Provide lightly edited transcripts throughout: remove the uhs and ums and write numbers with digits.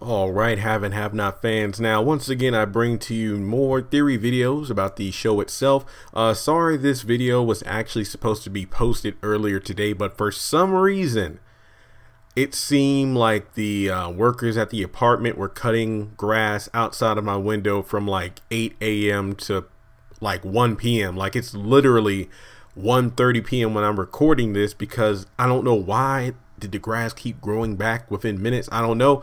All right, have and have not fans. Now, once again, I bring to you more theory videos about the show itself. Sorry, this video was actually supposed to be posted earlier today, but for some reason, it seemed like the workers at the apartment were cutting grass outside of my window from like 8 a.m. to like 1 p.m. Like it's literally 1:30 p.m. when I'm recording this, because I don't know why did the grass keep growing back within minutes. I don't know.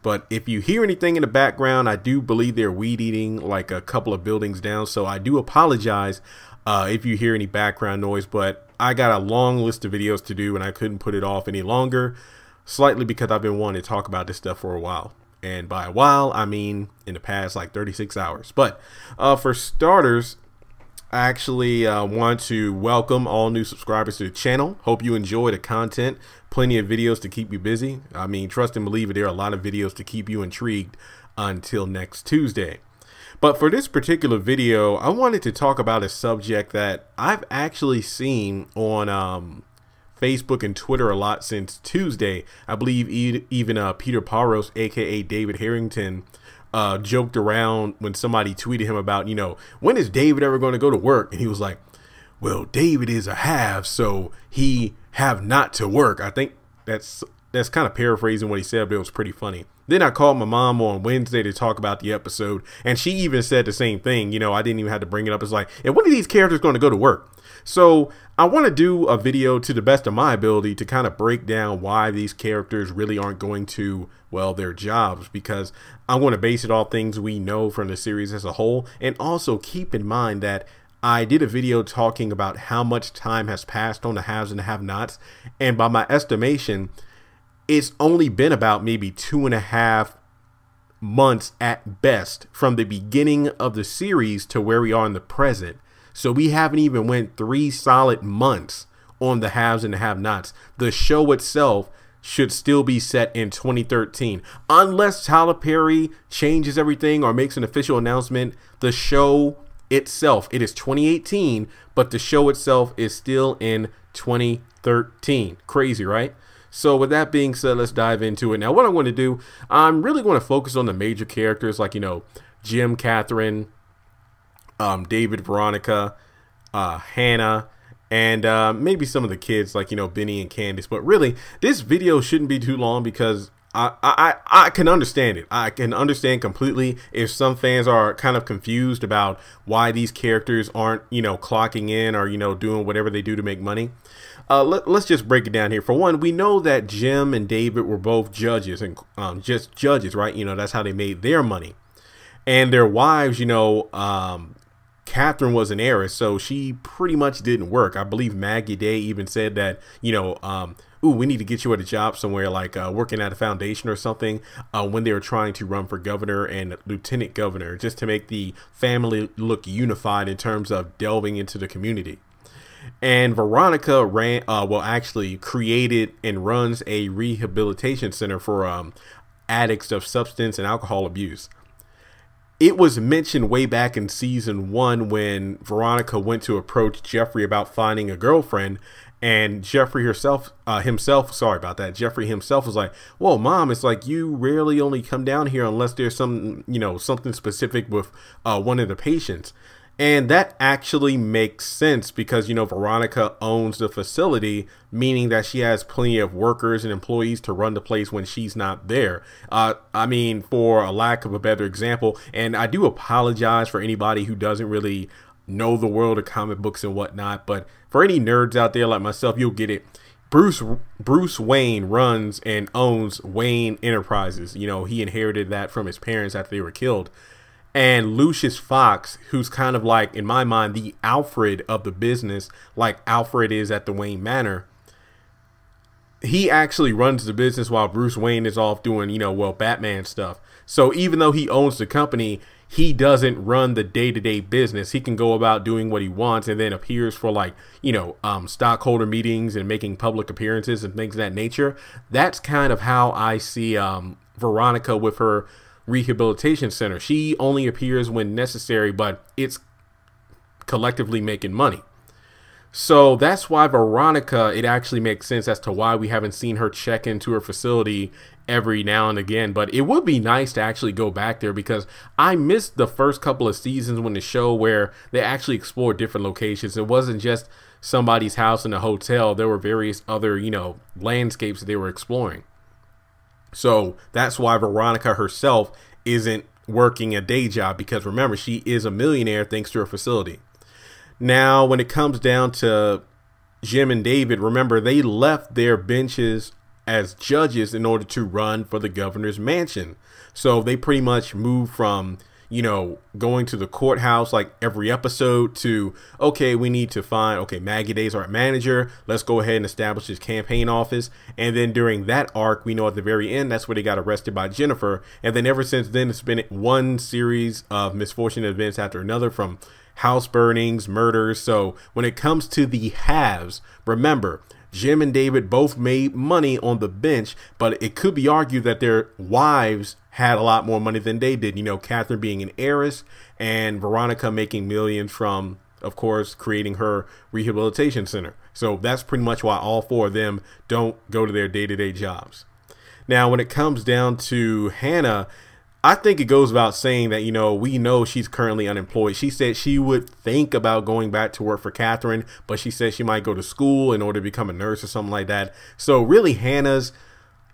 But if you hear anything in the background, I do believe they're weed eating like a couple of buildings down. So I do apologize if you hear any background noise, but I got a long list of videos to do and I couldn't put it off any longer, slightly because I've been wanting to talk about this stuff for a while. And by a while, I mean in the past like 36 hours. But for starters, I actually want to welcome all new subscribers to the channel. Hope you enjoy the content. Plenty of videos to keep you busy. I mean, trust and believe it, there are a lot of videos to keep you intrigued until next Tuesday. But for this particular video, I wanted to talk about a subject that I've actually seen on Facebook and Twitter a lot since Tuesday. I believe even Peter Paros, aka David Harrington, joked around when somebody tweeted him about, you know, when is David ever going to go to work? And he was like, well, David is a have, so he have not to work. I think that's kind of paraphrasing what he said, but it was pretty funny. Then I called my mom on Wednesday to talk about the episode, and she even said the same thing. You know, I didn't even have to bring it up. It's like, and when are these characters going to go to work? So I want to do a video to the best of my ability to kind of break down why these characters really aren't going to, well, their jobs, because I want to base it off things we know from the series as a whole. And also keep in mind that I did a video talking about how much time has passed on the haves and the have-nots, and by my estimation, it's only been about maybe 2.5 months at best from the beginning of the series to where we are in the present. So we haven't even went 3 solid months on the haves and the have-nots. The show itself should still be set in 2013, unless Tyler Perry changes everything or makes an official announcement. The show itself, it is 2018, but the show itself is still in 2013. Crazy, right? So with that being said, let's dive into it. Now, what I'm going to do, I'm really going to focus on the major characters like, you know, Jim, Catherine, David, Veronica, Hannah, and maybe some of the kids like, you know, Benny and Candace. But really, this video shouldn't be too long because I can understand it. I can understand completely if some fans are kind of confused about why these characters aren't, you know, clocking in or, you know, doing whatever they do to make money. Let's just break it down here. For one, we know that Jim and David were both judges, and just judges, right? You know, that's how they made their money. And their wives, you know, Catherine was an heiress, so she pretty much didn't work. I believe Maggie Day even said that, you know, ooh, we need to get you at a job somewhere like working at a foundation or something when they were trying to run for governor and lieutenant governor, just to make the family look unified in terms of delving into the community. And Veronica actually created and runs a rehabilitation center for addicts of substance and alcohol abuse. It was mentioned way back in season 1 when Veronica went to approach Jeffrey about finding a girlfriend, and Jeffrey himself was like, well, Mom, it's like you rarely only come down here unless there's some, you know, something specific with one of the patients. And that actually makes sense because, you know, Veronica owns the facility, meaning that she has plenty of workers and employees to run the place when she's not there. I mean, for a lack of a better example, and I do apologize for anybody who doesn't really know the world of comic books and whatnot, but for any nerds out there like myself, you'll get it. Bruce Wayne runs and owns Wayne Enterprises. You know, he inherited that from his parents after they were killed. And Lucius Fox, who's kind of like, in my mind, the Alfred of the business, like Alfred is at the Wayne Manor, he actually runs the business while Bruce Wayne is off doing, you know, well, Batman stuff. So even though he owns the company, he doesn't run the day-to-day business. He can go about doing what he wants and then appears for, like, you know, stockholder meetings and making public appearances and things of that nature. That's kind of how I see Veronica with her rehabilitation center. She only appears when necessary, but it's collectively making money. So that's why Veronica, it actually makes sense as to why we haven't seen her check into her facility every now and again. But it would be nice to actually go back there, because I missed the first couple of seasons when the show where they actually explored different locations. It wasn't just somebody's house in a hotel. There were various other, you know, landscapes that they were exploring. So that's why Veronica herself isn't working a day job, because remember, she is a millionaire thanks to her facility. Now, when it comes down to Jim and David, remember, they left their benches as judges in order to run for the governor's mansion. So they pretty much moved from, you know, going to the courthouse like every episode to, okay, we need to find, okay, Maggie Day's our manager. Let's go ahead and establish his campaign office. And then during that arc, we know at the very end, that's where they got arrested by Jennifer. And then ever since then, it's been one series of misfortunate events after another, from house burnings, murders. So when it comes to the haves, remember, Jim and David both made money on the bench, but it could be argued that their wives had a lot more money than they did. You know, Catherine being an heiress and Veronica making millions from, of course, creating her rehabilitation center. So that's pretty much why all four of them don't go to their day-to-day jobs. Now, when it comes down to Hanna, I think it goes without saying that, you know, we know she's currently unemployed. She said she would think about going back to work for Catherine, but she said she might go to school in order to become a nurse or something like that. So really, Hannah's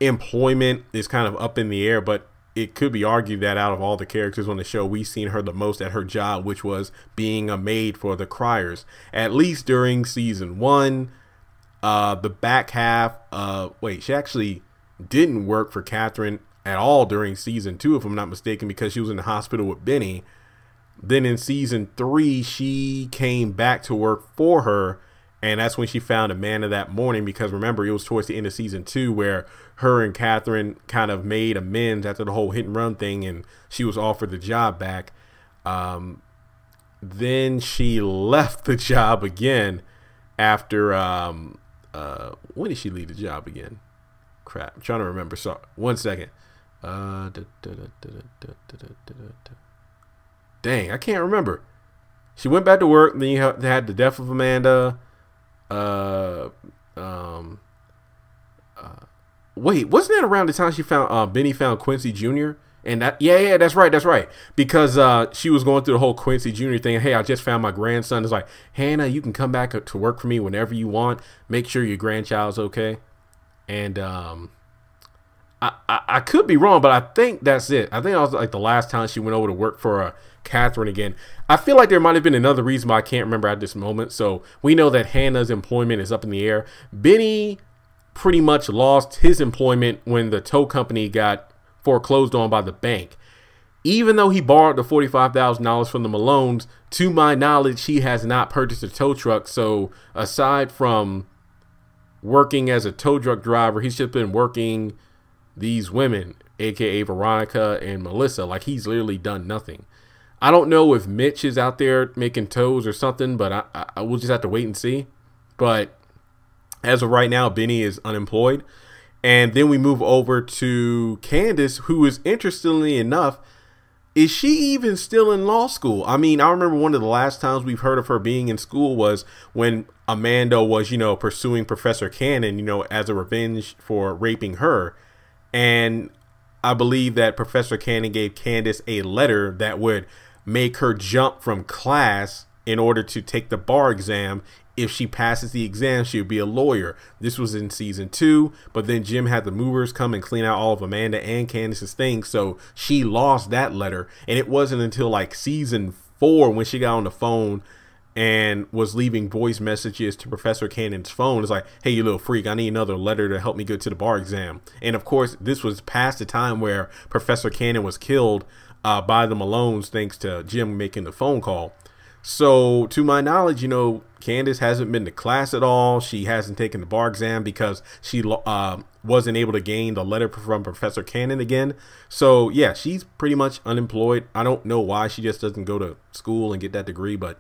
employment is kind of up in the air, but it could be argued that out of all the characters on the show, we've seen her the most at her job, which was being a maid for the Criers, at least during season 1. The back half, wait, she actually didn't work for Catherine at all during season 2, if I'm not mistaken, because she was in the hospital with Benny. Then in season 3, she came back to work for her, and that's when she found Amanda that morning, because remember, it was towards the end of season 2 where her and Catherine kind of made amends after the whole hit and run thing, and she was offered the job back. Then she left the job again after, when did she leave the job again? Crap, I'm trying to remember. So, one second. Dang, I can't remember. She went back to work. Then you had the death of Amanda. Wait, wasn't that around the time she found Benny found Quincy Jr.? And that, yeah, that's right. Because she was going through the whole Quincy Jr. thing. Hey, I just found my grandson. It's like, Hannah, you can come back to work for me whenever you want. Make sure your grandchild's okay. And I could be wrong, but I think that's it. I think that was like the last time she went over to work for Catherine again. I feel like there might have been another reason, but I can't remember at this moment. So we know that Hannah's employment is up in the air. Benny pretty much lost his employment when the tow company got foreclosed on by the bank. Even though he borrowed the $45,000 from the Malones, to my knowledge, he has not purchased a tow truck. So aside from working as a tow truck driver, he's just been working these women, aka Veronica and Melissa. Like, he's literally done nothing. I don't know if Mitch is out there making tows or something, but I will just have to wait and see. But as of right now, Benny is unemployed. And then we move over to Candace, who is, interestingly enough, is she even still in law school? I mean, I remember one of the last times we've heard of her being in school was when Amanda was, you know, pursuing Professor Cannon, you know, as a revenge for raping her. And I believe that Professor Cannon gave Candace a letter that would make her jump from class in order to take the bar exam. If she passes the exam, she would be a lawyer. This was in season 2, but then Jim had the movers come and clean out all of Amanda and Candace's things, so she lost that letter. And it wasn't until like season 4 when she got on the phone and was leaving voice messages to Professor Cannon's phone. It's like, hey, you little freak, I need another letter to help me go to the bar exam. And of course, this was past the time where Professor Cannon was killed by the Malones, thanks to Jim making the phone call. So to my knowledge, you know, Candace hasn't been to class at all. She hasn't taken the bar exam because she wasn't able to gain the letter from Professor Cannon again. So yeah, she's pretty much unemployed. I don't know why she just doesn't go to school and get that degree, but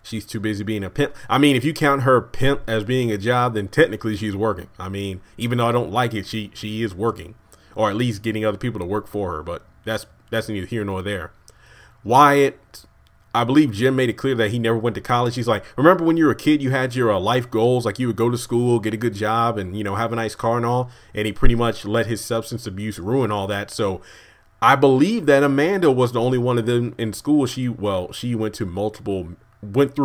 she's too busy being a pimp. I mean, if you count her pimp as being a job, then technically she's working. I mean, even though I don't like it, she is working, or at least getting other people to work for her. But that's neither here nor there. Wyatt, I believe Jim made it clear that he never went to college. He's like, remember when you were a kid, you had your life goals, like you would go to school, get a good job, and, you know, have a nice car and all. And he pretty much let his substance abuse ruin all that. So I believe that Amanda was the only one of them in school. She went through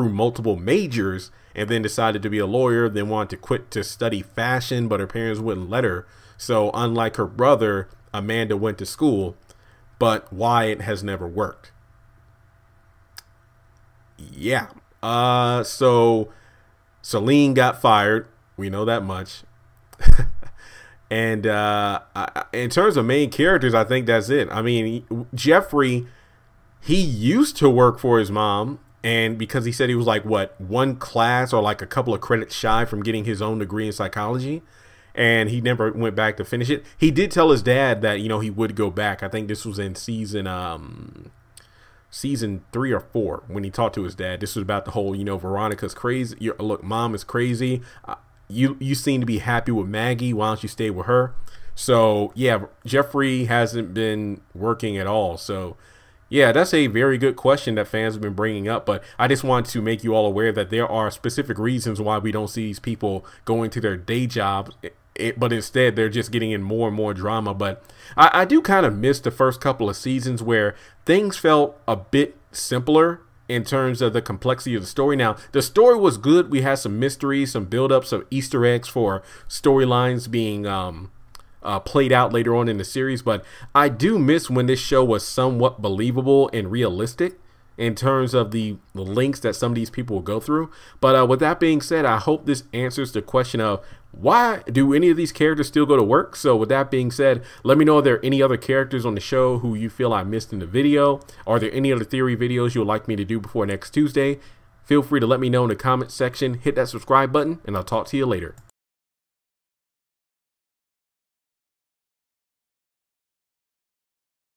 multiple majors and then decided to be a lawyer, then wanted to quit to study fashion, but her parents wouldn't let her. So unlike her brother, Amanda went to school, but Wyatt has never worked. Yeah. So Celine got fired. We know that much. And in terms of main characters, I think that's it. I mean, Jeffrey, he used to work for his mom, and because he said he was like, what, one class or like a couple of credits shy from getting his own degree in psychology, and he never went back to finish it. He did tell his dad that, you know, he would go back. I think this was in season 3 or 4 when he talked to his dad. This was about the whole, you know, Veronica's crazy. Look, mom is crazy. You seem to be happy with Maggie. Why don't you stay with her? So yeah, Jeffrey hasn't been working at all. So yeah, that's a very good question that fans have been bringing up. But I just want to make you all aware that there are specific reasons why we don't see these people going to their day jobs, but instead they're just getting in more and more drama. But I do kind of miss the first couple of seasons where things felt a bit simpler in terms of the complexity of the story. Now, the story was good. We had some mystery, some build-up, some Easter eggs for storylines being played out later on in the series. But I do miss when this show was somewhat believable and realistic in terms of the links that some of these people will go through. But with that being said, I hope this answers the question of why do any of these characters still go to work? So with that being said, let me know if there are any other characters on the show who you feel I missed in the video. Are there any other theory videos you would like me to do before next Tuesday? Feel free to let me know in the comment section. Hit that subscribe button, and I'll talk to you later.